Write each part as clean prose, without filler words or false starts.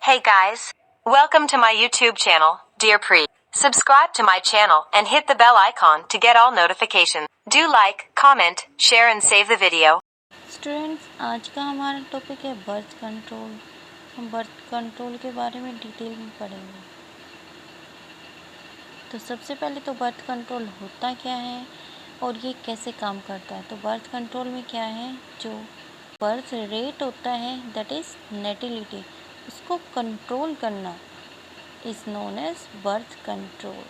Hey guys, welcome to my YouTube channel, Dear Pre. Subscribe to my channel and hit the bell icon to get all notifications. Do like, comment, share and save the video. Students, आज का हमारा topic है birth control. हम birth control के बारे में detail में पढ़ेंगे। तो सबसे पहले तो बर्थ कंट्रोल होता क्या है और ये कैसे काम करता है। तो बर्थ कंट्रोल में क्या है, जो बर्थ रेट होता है दैट इज़ नेटिलिटी, उसको कंट्रोल करना is known as birth control.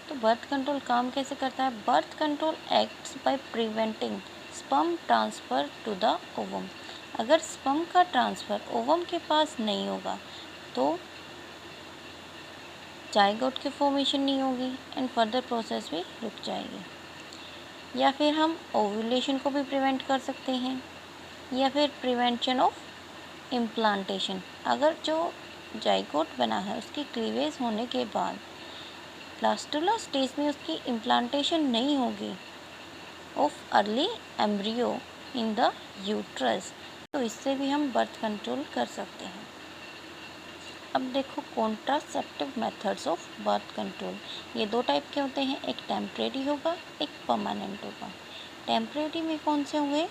तो बर्थ कंट्रोल काम कैसे करता है। Birth control acts by preventing sperm transfer to the ovum. अगर स्पर्म का ट्रांसफ़र ओवम के पास नहीं होगा तो जाइगोट की फॉर्मेशन नहीं होगी एंड फर्दर प्रोसेस भी रुक जाएगी। या फिर हम ओव्यूलेशन को भी प्रिवेंट कर सकते हैं, या फिर प्रिवेंशन ऑफ इम्प्लांटेशन। अगर जो जाइगोट बना है उसकी क्लीवेज होने के बाद ब्लास्टुला स्टेज में उसकी इम्प्लांटेशन नहीं होगी of early embryo in the uterus, तो इससे भी हम बर्थ कंट्रोल कर सकते हैं। अब देखो contraceptive methods of birth control. ये दो टाइप के होते हैं, एक टेम्परेरी होगा, एक परमानेंट होगा। टेम्परेरी में कौन से होंगे,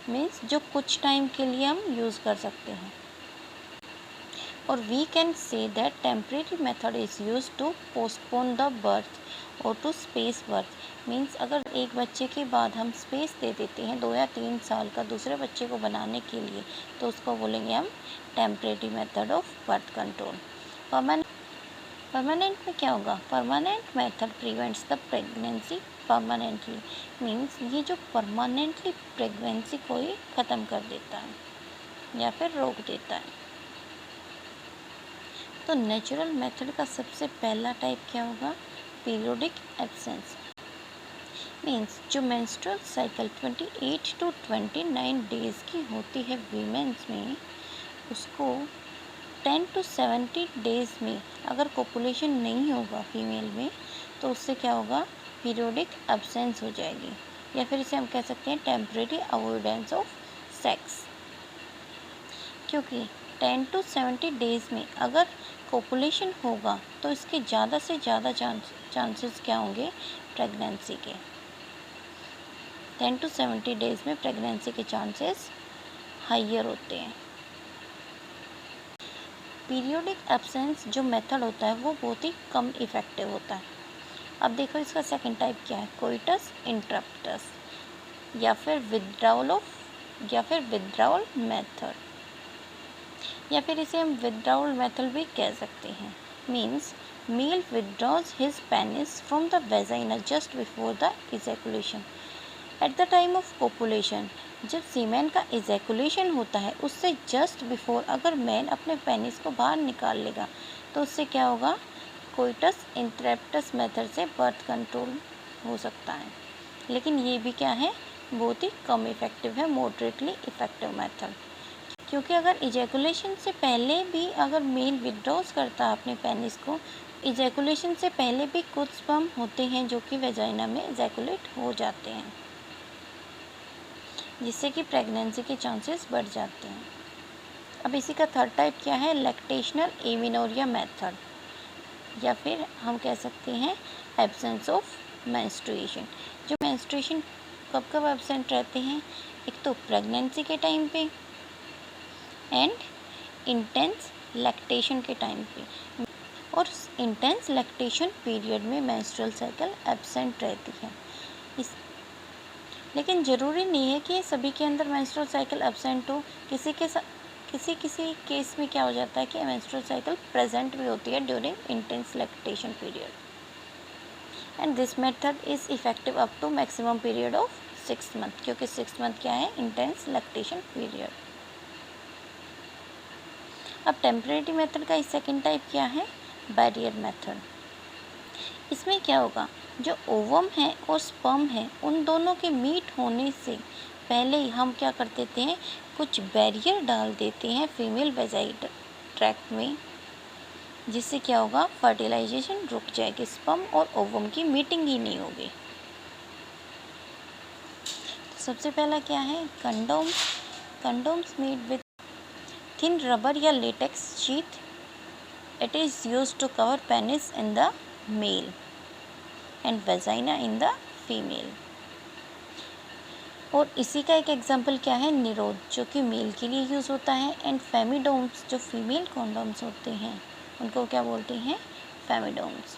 मीन्स जो कुछ टाइम के लिए हम यूज़ कर सकते हैं। और we can say that temporary method is use to postpone the birth और टू स्पेस बर्थ। मीन्स अगर एक बच्चे के बाद हम स्पेस दे देते हैं 2 या 3 साल का दूसरे बच्चे को बनाने के लिए, तो उसको बोलेंगे हम temporary method of birth control. Permanent में क्या होगा, permanent method prevents the pregnancy permanently. Means ये जो परमानेंटली प्रेगनेंसी को ही ख़त्म कर देता है या फिर रोक देता है। तो नेचुरल मेथड का सबसे पहला टाइप क्या होगा, पीरियोडिक एब्सेंस। मीन्स जो मेंस्ट्रुअल साइकिल 28 to 29 डेज़ की होती है वीमेंस में, उसको 10 to 70 डेज़ में अगर कोपुलेशन नहीं होगा फीमेल में, तो उससे क्या होगा, पीरियोडिक एब्सेंस हो जाएगी, या फिर इसे हम कह सकते हैं टेम्परेरी अवॉइडेंस ऑफ सेक्स। क्योंकि 10 to 70 डेज़ में अगर कोपुलेशन होगा तो इसके ज़्यादा से ज़्यादा चांसेस क्या होंगे, प्रेगनेंसी के। 10 to 70 डेज़ में प्रेगनेंसी के चांसेस हाइयर होते हैं। पीरियोडिक एब्सेंस जो मेथड होता है वो बहुत ही कम इफ़ेक्टिव होता है। अब देखो इसका सेकंड टाइप क्या है, कोइटस इंटरप्टस या फिर विथड्रॉल मेथड, या फिर इसे हम विथड्रॉल मेथड भी कह सकते हैं। Means male withdraws his penis from the vagina just before the ejaculation. At the time of copulation, जब सीमेन का इजैकुलेशन होता है उससे जस्ट बिफोर अगर मैन अपने पेनिस को बाहर निकाल लेगा, तो उससे क्या होगा, कोइटस इंटरप्टस मेथड से बर्थ कंट्रोल हो सकता है। लेकिन ये भी क्या है, बहुत ही कम इफ़ेक्टिव है, मॉडरेटली इफ़ेक्टिव मेथड। क्योंकि अगर इजैकुलेशन से पहले भी अगर मेल विड्रॉज करता है अपने पेनिस को, इजैकुलेशन से पहले भी कुछ स्पर्म होते हैं जो कि वेजाइना में इजैकुलेट हो जाते हैं, जिससे कि प्रेगनेंसी के चांसेस बढ़ जाते हैं। अब इसी का थर्ड टाइप क्या है, लैक्टेशनल एमिनोरिया मेथड, या फिर हम कह सकते हैं एब्सेंस ऑफ मेंस्ट्रुएशन। जो मेंस्ट्रुएशन कब कब एब्सेंट रहते हैं, एक तो प्रेगनेंसी के टाइम पे एंड इंटेंस लैक्टेशन के टाइम पे। और इंटेंस लैक्टेशन पीरियड में मेंस्ट्रुअल साइकिल एब्सेंट रहती है। लेकिन ज़रूरी नहीं है कि सभी के अंदर मेंस्ट्रुअल साइकिल एब्सेंट हो। किसी केस में क्या हो जाता है कि मेंस्ट्रुअल साइकिल प्रेजेंट भी होती है during intense lactation period. And this method is effective up to maximum period of 6 month, क्योंकि 6 मंथ क्या है, इंटेंस लैक्टेशन पीरियड। अब टेम्परेरी मेथड का सेकंड टाइप क्या है, बैरियर मेथड। इसमें क्या होगा, जो ओवम है और स्पर्म है उन दोनों के मीट होने से पहले ही हम क्या कर देते हैं, कुछ बैरियर डाल देते हैं फीमेल वेजाइनल ट्रैक्ट में, जिससे क्या होगा, फर्टिलाइजेशन रुक जाएगी, स्पर्म और ओवम की मीटिंग ही नहीं होगी। तो सबसे पहला क्या है, condoms made with thin rubber या latex sheet, it is used to cover penis in the male and vagina in the female. और इसी का एक एग्जांपल क्या है, निरोध, जो कि मेल के लिए यूज़ होता है, एंड फेमिडोम्स, जो फीमेल कॉन्डोम्स होते हैं उनको क्या बोलते हैं, femidoms.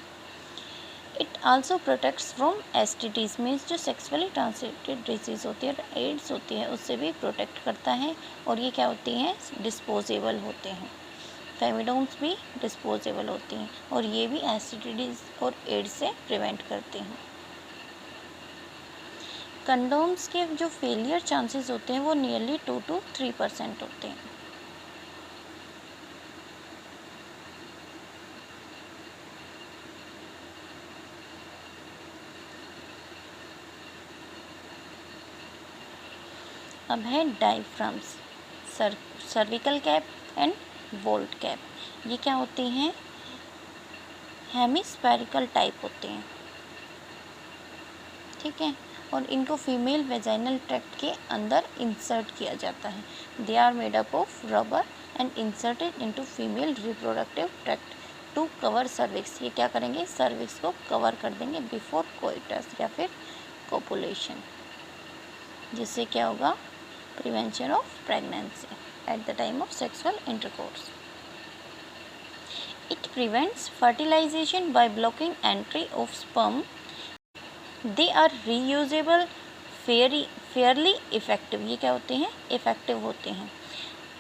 It also protects from STDs, means जो सेक्सुअली ट्रांसमिटेड डिजीज़ होती है, एड्स होती है, उससे भी प्रोटेक्ट करता है। और ये क्या होती हैं, डिस्पोजेबल होते हैं। फेमिडोम्स भी डिस्पोजेबल होती हैं और ये भी एसटीडीज और एड्स से प्रिवेंट करते हैं। कंडोम्स के जो फेलियर चांसेस होते हैं वो नियरली 2 to 3% होते हैं। अब है diaphragms, cervical cap and vault cap. ये क्या होती हैं, हेमिस्फेरिकल टाइप होते हैं, ठीक है, और इनको फीमेल वेजाइनल ट्रैक्ट के अंदर इंसर्ट किया जाता है। They are made up of rubber and inserted into female reproductive tract to cover cervix. ये क्या करेंगे, सर्विक्स को कवर कर देंगे बिफोर कोइटस या फिर कोपुलेशन, जिससे क्या होगा, prevention of pregnancy at the time of sexual intercourse. It prevents fertilization by blocking entry of sperm. They are reusable, fairly effective. ये क्या होते हैं, इफेक्टिव होते हैं।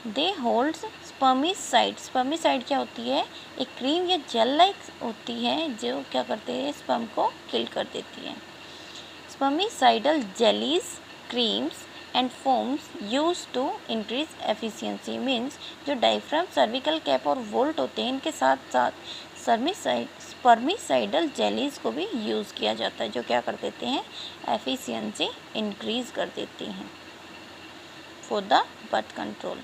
दे होल्ड्स स्पर्मिसाइड। स्पर्मिसाइड क्या होती है, एक क्रीम या जेल लाइक होती है जो क्या करते हैं, स्पर्म को किल कर देती है। Spermicidal jellies, creams and foams use to increase efficiency, means जो डायफ्राम, सर्विकल कैप और वोल्ट होते हैं, इनके साथ साथ स्पर्मिसाइडल जेलीज को भी यूज़ किया जाता है, जो क्या कर देते हैं, एफिशिएंसी इंक्रीज कर देती हैं for the birth control.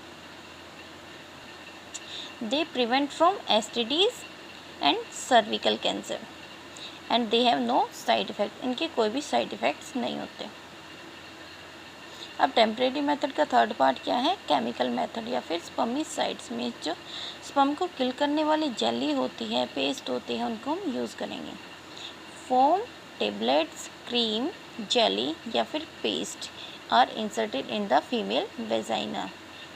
They prevent from STDs and cervical cancer and they have no side effect. इनके कोई भी साइड इफ़ेक्ट्स नहीं होते। अब टेम्परेरी मेथड का थर्ड पार्ट क्या है, केमिकल मेथड या फिर स्पर्मिसाइड्स, में जो स्पर्म को किल करने वाली जेली होती है, पेस्ट होती है, उनको हम यूज़ करेंगे। फोम, टेबलेट्स, क्रीम, जेली या फिर paste are inserted in the female vagina,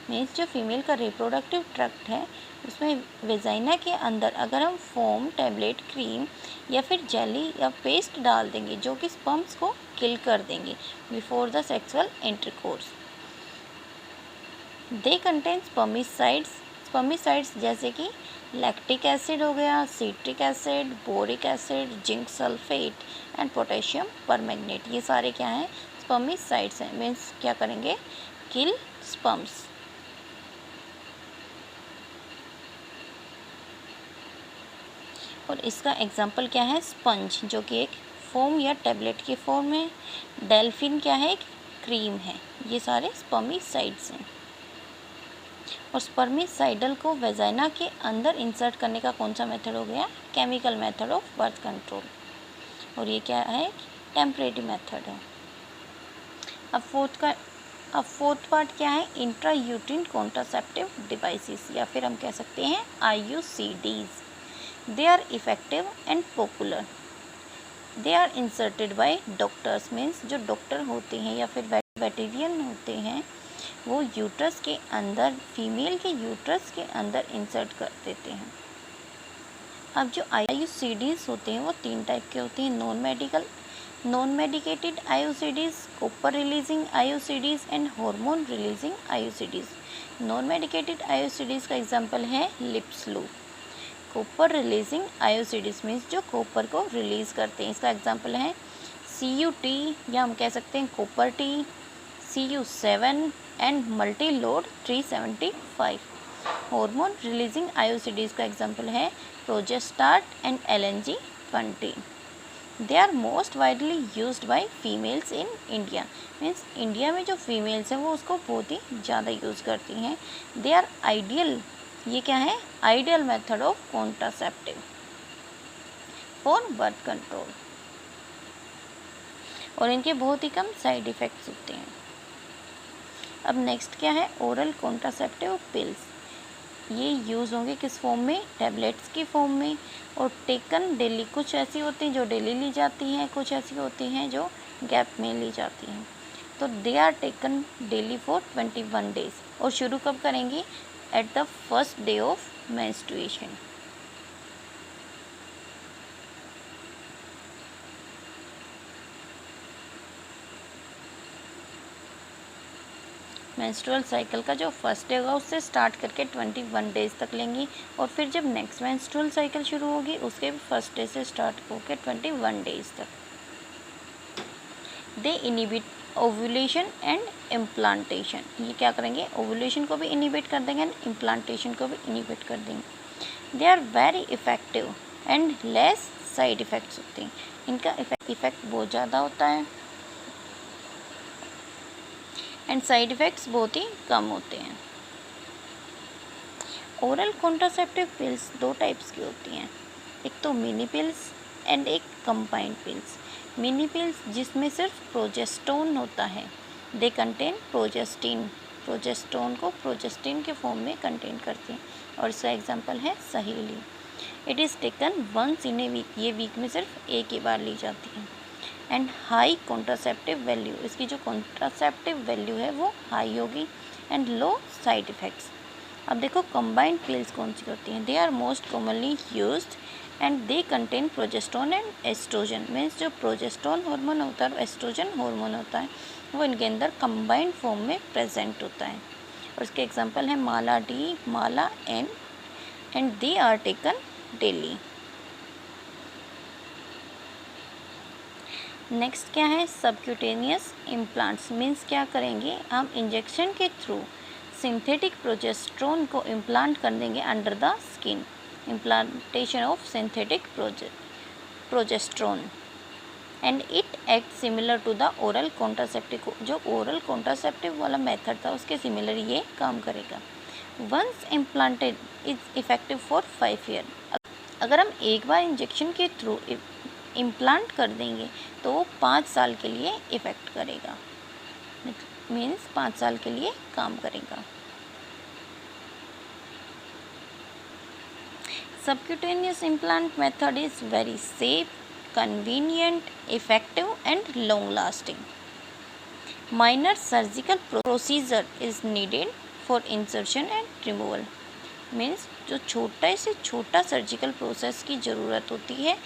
means जो फीमेल का रिप्रोडक्टिव ट्रैक्ट है उसमें वेजाइना के अंदर अगर हम फोम, टेबलेट, क्रीम या फिर जेली या पेस्ट डाल देंगे जो कि स्पर्म्स को किल कर देंगे before the sexual intercourse. They contain स्पर्मिसाइड्स, स्पर्मिसाइड्स जैसे कि लैक्टिक एसिड हो गया, citric acid, boric acid, zinc sulphate and potassium permanganate. ये सारे क्या हैं, स्पर्मिसाइड्स हैं, मीन्स क्या करेंगे, किल स्पर्म्स। और इसका एग्जाम्पल क्या है, स्पंज, जो कि एक फोम या टेबलेट की फॉर्म है। डेल्फिन क्या है, एक क्रीम है। ये सारे स्पर्मिसाइड्स हैं। और स्पर्मिसाइडल को वेजाइना के अंदर इंसर्ट करने का कौन सा मेथड हो गया, chemical method of birth control. और ये क्या है, टेम्परेरी मेथड है। अब फोर्थ पार्ट क्या है, इंट्रा यूट्रिन कॉन्ट्रासेप्टिव डिवाइसेस या फिर हम कह सकते हैं IUCDs। They are effective and popular. They are inserted by doctors, means जो डॉक्टर होते हैं या फिर वेटेरियन होते हैं वो यूट्रस के अंदर, फीमेल के यूट्रस के अंदर इंसर्ट कर देते हैं। अब जो IUCDs होते हैं वो 3 टाइप के होते हैं, non medicated IUCDs, copper releasing IUCDs and hormone releasing IUCDs। Non medicated IUCDs का एग्जाम्पल है लिप्सलू। कॉपर रिलीजिंग IUCDs मीन्स जो कॉपर को रिलीज़ करते हैं, इसका एग्जांपल है CUT या हम कह सकते हैं copper T, CU7 and multi load 375। Hormone releasing IUCDs का एग्जांपल है Progestasert and LNG-20। They are most widely used by females in India, means India में जो फीमेल्स हैं वो उसको बहुत ही ज़्यादा यूज़ करती हैं। दे आर आइडियल, ये क्या है, ideal method of contraceptive for birth control. और इनके बहुत ही कम साइड इफ़ेक्ट्स होते हैं। अब नेक्स्ट क्या है, ओरल कॉन्ट्रासेप्टिव पिल्स। ये यूज़ होंगे किस फॉर्म में, टैबलेट्स की फॉर्म में, और टेकन डेली। कुछ ऐसी होती हैं जो डेली ली जाती हैं, कुछ ऐसी होती हैं जो गैप में ली जाती हैं। तो they are taken daily for 21 days. और शुरू कब करेंगे, at the first day of menstruation. Menstrual cycle का जो फर्स्ट डे होगा उससे स्टार्ट करके 21 डेज तक लेंगी, और फिर जब नेक्स्ट मेंस्ट्रुअल साइकिल शुरू होगी उसके फर्स्ट डे से स्टार्ट होकर 21 डेज तक। दे इनिबिट ओव्यूलेशन एंड इम्प्लांटेशन। ये क्या करेंगे, ओव्यूलेशन को भी इनिबिट कर देंगे एंड इम्प्लांटेशन को भी इनिबिट कर देंगे। They are very effective and less side effects होते हैं। इनका इफ़ेक्ट बहुत ज़्यादा होता है एंड साइड इफ़ेक्ट्स बहुत ही कम होते हैं। ओरल कॉन्ट्रासेप्टिव पिल्स दो टाइप्स की होती हैं, एक तो मिनी पिल्स एंड एक कंबाइंड पिल्स। मिनी पिल्स जिसमें सिर्फ प्रोजेस्टोन होता है, दे कंटेन प्रोजेस्टिन। प्रोजेस्टोन को प्रोजेस्टिन के फॉर्म में कंटेन करते हैं, और इसका एग्जांपल है Saheli. It is taken once in a week. ये वीक में सिर्फ एक ही बार ली जाती है। एंड हाई कॉन्ट्रासेप्टिव वैल्यू, इसकी जो कॉन्ट्रासेप्टिव वैल्यू है वो हाई होगी, एंड लो साइड इफ़ेक्ट्स। अब देखो कंबाइंड पिल्स कौन सी होती हैं। They are most commonly used and they contain progesterone and estrogen. Means जो प्रोजेस्टोन हार्मोन होता है और एस्ट्रोजन हार्मोन होता है वो इनके अंदर कंबाइंड फॉर्म में प्रेजेंट होता है, और इसके एग्जांपल है Mala D, Mala N, and they are taken daily. Next क्या है, सबक्यूटेनियस इम्प्लांट्स। मीन्स क्या करेंगे, हम इंजेक्शन के थ्रू सिंथेटिक प्रोजेस्ट्रोन को इम्प्लांट कर देंगे under the skin. Implantation of synthetic progesterone and it act similar to the oral contraceptive. जो ओरल कॉन्ट्रासेप्टिव वाला मेथड था उसके सिमिलर ये काम करेगा। Once implanted is effective for 5 year. अगर हम एक बार इंजेक्शन के थ्रू इम्प्लांट कर देंगे तो वो 5 साल के लिए इफ़ेक्ट करेगा। मीन्स 5 साल के लिए काम करेगा। Subcutaneous implant method is very safe, convenient, effective and long lasting. Minor surgical procedure is needed for insertion and removal. Means जो छोटा से छोटा सर्जिकल प्रोसेस की ज़रूरत होती है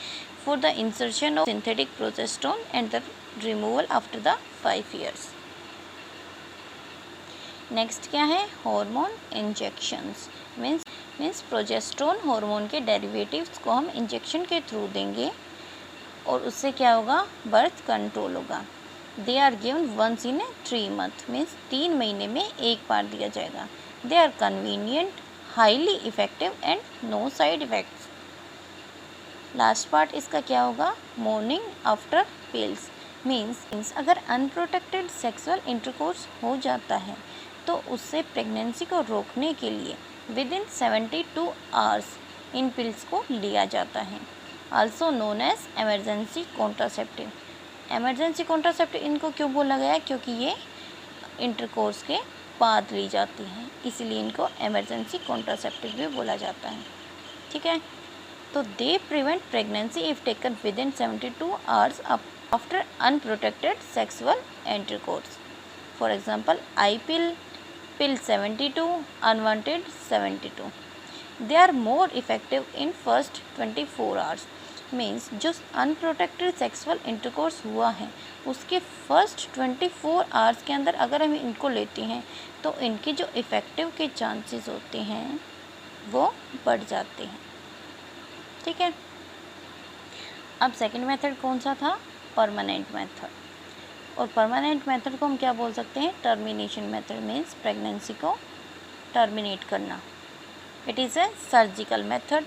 for the insertion of synthetic progesterone and the removal after the 5 years. Next क्या है, hormone injections. Means progesterone hormone के डेरिवेटिव्स को हम इंजेक्शन के थ्रू देंगे और उससे क्या होगा, बर्थ कंट्रोल होगा। They are given once in 3 month. Means 3 महीने में एक बार दिया जाएगा। They are convenient, highly effective and no side effects. Last part इसका क्या होगा, मॉर्निंग आफ्टर पिल्स। मीन्स अगर अनप्रोटेक्टेड सेक्सुअल इंटरकोर्स हो जाता है तो उससे प्रेगनेंसी को रोकने के लिए विद इन 72 आवर्स इन पिल्स को लिया जाता है। Also known as emergency contraceptive. Emergency contraceptive इनको क्यों बोला गया, क्योंकि ये इंटरकोर्स के बाद ली जाती हैं, इसीलिए इनको एमरजेंसी कॉन्ट्रासेप्टिव भी बोला जाता है। ठीक है, तो they prevent pregnancy if taken within 72 hours after unprotected sexual intercourse. For example I pill, pill 72, unwanted 72। They are more effective in first 24 hours. Means जो अनप्रोटेक्टेड सेक्सुअल इंटरकोर्स हुआ है उसके फर्स्ट 24 आवर्स के अंदर अगर हम इनको लेते हैं तो इनके जो इफ़ेक्टिव के चांसेस होते हैं वो बढ़ जाते हैं। ठीक है, अब सेकंड मेथड कौन सा था, परमानेंट मेथड। और परमानेंट मेथड को हम क्या बोल सकते हैं, टर्मिनेशन मेथड। मीन्स प्रेगनेंसी को टर्मिनेट करना। It is a surgical method.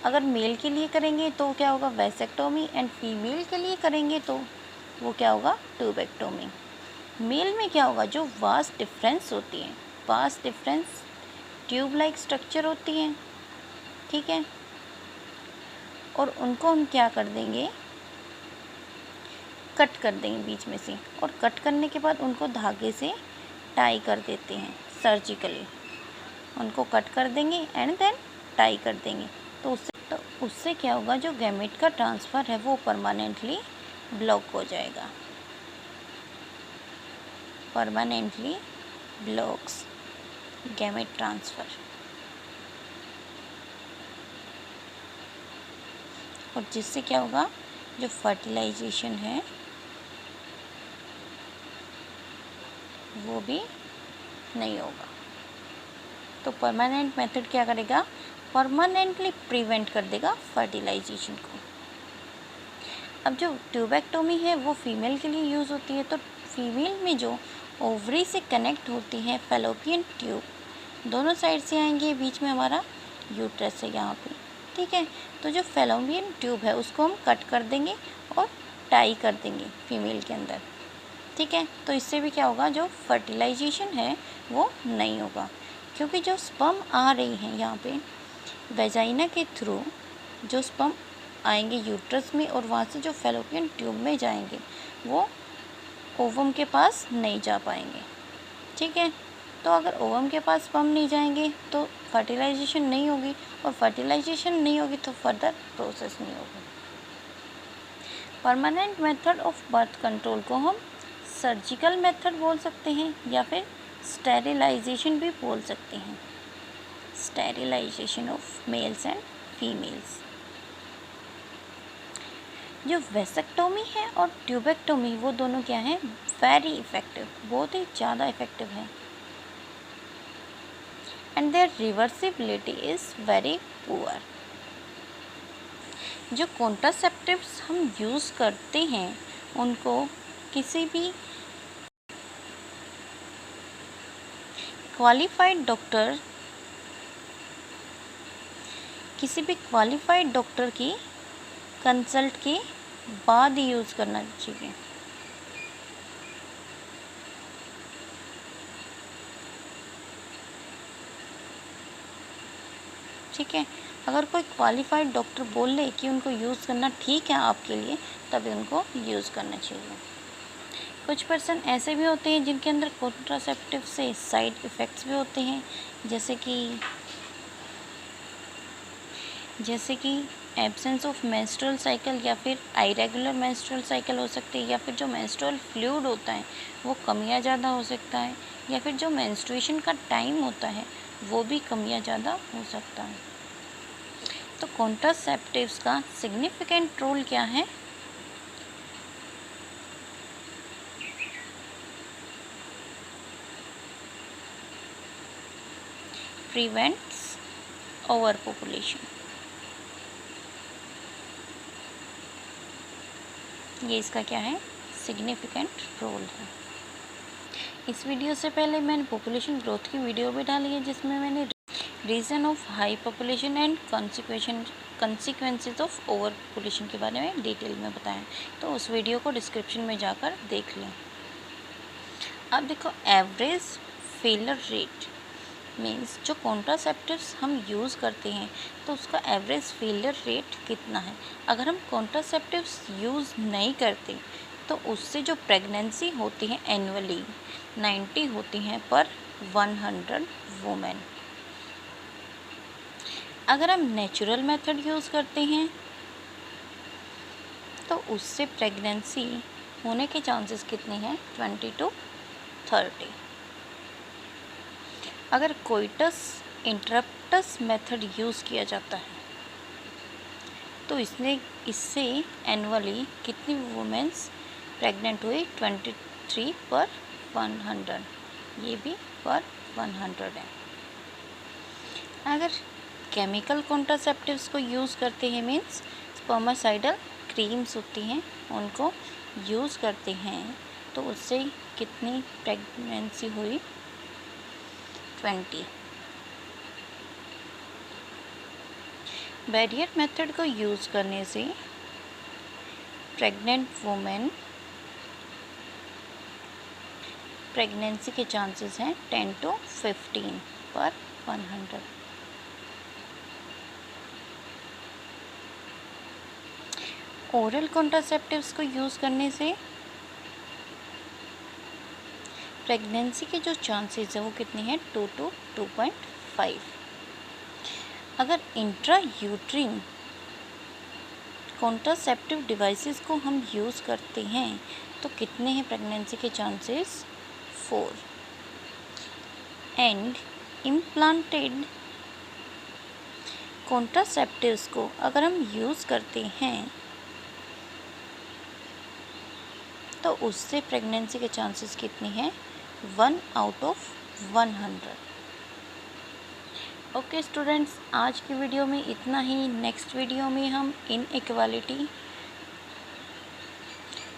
अगर मेल के लिए करेंगे तो क्या होगा, वैसेक्टोमी, एंड फीमेल के लिए करेंगे तो वो क्या होगा, ट्यूबेक्टोमी। मेल में क्या होगा, जो वास्ट डिफरेंस होती है, vast difference tube like structure होती है। ठीक है, और उनको हम क्या कर देंगे, कट कर देंगे बीच में से, और कट करने के बाद उनको धागे से टाई कर देते हैं सर्जिकली। उनको कट कर देंगे एंड देन टाई कर देंगे। तो उससे क्या होगा, जो गैमेट का ट्रांसफ़र है वो परमानेंटली ब्लॉक हो जाएगा, परमानेंटली ब्लॉक्स गैमेट ट्रांसफ़र। और जिससे क्या होगा, जो फर्टिलाइजेशन है वो भी नहीं होगा। तो परमानेंट मेथड क्या करेगा, परमानेंटली प्रिवेंट कर देगा फर्टिलाइजेशन को। अब जो ट्यूबेक्टोमी है वो फीमेल के लिए यूज़ होती है। तो फीमेल में जो ओवरी से कनेक्ट होती है फैलोपियन ट्यूब, दोनों साइड से आएंगे, बीच में हमारा यूट्रस है यहाँ पे, ठीक है। तो जो फैलोपियन ट्यूब है उसको हम कट कर देंगे और टाई कर देंगे फीमेल के अंदर, ठीक है। तो इससे भी क्या होगा, जो फर्टिलाइजेशन है वो नहीं होगा, क्योंकि जो स्पर्म आ रही हैं यहाँ पे वेजाइना के थ्रू, जो स्पर्म आएंगे यूट्रस में और वहाँ से जो फैलोपियन ट्यूब में जाएंगे वो ओवम के पास नहीं जा पाएंगे, ठीक है। तो अगर ओवम के पास स्पर्म नहीं जाएंगे तो फर्टिलाइजेशन नहीं होगी, और फर्टिलाइजेशन नहीं होगी तो फर्दर प्रोसेस नहीं होगी। Permanent method of birth control को हम सर्जिकल मेथड बोल सकते हैं या फिर स्टेरिलाइजेशन भी बोल सकते हैं, sterilization of males and females. जो वेसेक्टोमी है और ट्यूबेक्टोमी वो दोनों क्या हैं, वेरी इफ़ेक्टिव, बहुत ही ज़्यादा इफ़ेक्टिव है, and their reversibility is very poor. जो कॉन्ट्रासेप्टिव्स हम यूज़ करते हैं उनको किसी भी क्वालिफाइड डॉक्टर की कंसल्ट के बाद ही यूज़ करना चाहिए। ठीक है, अगर कोई क्वालिफाइड डॉक्टर बोल ले कि उनको यूज़ करना ठीक है आपके लिए, तभी उनको यूज़ करना चाहिए। कुछ पर्सन ऐसे भी होते हैं जिनके अंदर कॉन्ट्रासेप्टिव से साइड इफ़ेक्ट्स भी होते हैं, जैसे कि एब्सेंस ऑफ मेंस्ट्रुअल साइकिल या फिर इरेगुलर मेंस्ट्रुअल साइकिल हो सकती है, या फिर जो मेंस्ट्रुअल फ्लूइड होता है वो कम या ज़्यादा हो सकता है, या फिर जो मेंस्ट्रुएशन का टाइम होता है वो भी कम या ज़्यादा हो सकता है। तो कॉन्ट्रासेप्टिव्स का सिग्निफिकेंट रोल क्या है, प्रिवेंट्स ओवर पॉपुलेशन, ये इसका क्या है, सिग्निफिकेंट रोल है। इस वीडियो से पहले मैंने पॉपुलेशन ग्रोथ की वीडियो भी डाली है, जिसमें मैंने reason of high population and consequences of over population के बारे में डिटेल में बताया, तो उस वीडियो को डिस्क्रिप्शन में जाकर देख लें। अब देखो, एवरेज फेलर रेट मीन्स जो कॉन्ट्रासेप्टिव्स हम यूज़ करते हैं तो उसका एवरेज फेलियर रेट कितना है। अगर हम कॉन्ट्रासेप्टिव्स यूज़ नहीं करते तो उससे जो प्रेगनेंसी होती है एनुअली 90 होती हैं पर 100 वुमेन। अगर हम नेचुरल मेथड यूज़ करते हैं तो उससे प्रेगनेंसी होने के चांसेस कितने हैं, 20 to 30। अगर कोइटस इंटरप्टस मेथड यूज़ किया जाता है तो इससे एनुअली कितनी वुमेन्स प्रेग्नेंट हुई, 23 पर 100, ये भी पर 100 है। अगर केमिकल कॉन्ट्रासेप्टिव्स को यूज़ करते हैं मीन्स स्पर्मासाइडल क्रीम्स होती हैं उनको यूज़ करते हैं तो उससे कितनी प्रेगनेंसी हुई, 20। बैरियर मेथड को यूज़ करने से प्रेग्नेंट वुमेन प्रेगनेंसी के चांसेस हैं 10 to 15 पर 100। ओरल कॉन्ट्रासेप्टिव्स को यूज़ करने से प्रेगनेंसी के जो चांसेस है वो कितने हैं, 2 to 2.5। 5। अगर इंट्रा यूट्रिन कॉन्ट्रासेप्टिव डिवाइसेस को हम यूज़ करते हैं तो कितने हैं प्रेगनेंसी के चांसेस? 4। एंड इम्प्लांटेड कॉन्ट्रासेप्टिव्स को अगर हम यूज़ करते हैं तो उससे प्रेगनेंसी के चांसेस कितने हैं? 1 आउट ऑफ 100। ओके स्टूडेंट्स, आज की वीडियो में इतना ही। नेक्स्ट वीडियो में हम इनइक्वालिटी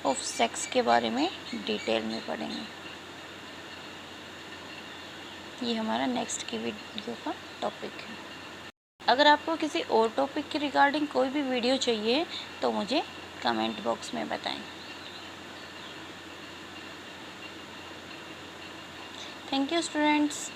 ऑफ सेक्स के बारे में डिटेल में पढ़ेंगे। ये हमारा नेक्स्ट की वीडियो का टॉपिक है। अगर आपको किसी और टॉपिक के रिगार्डिंग कोई भी वीडियो चाहिए तो मुझे कमेंट बॉक्स में बताएं। Thank you students.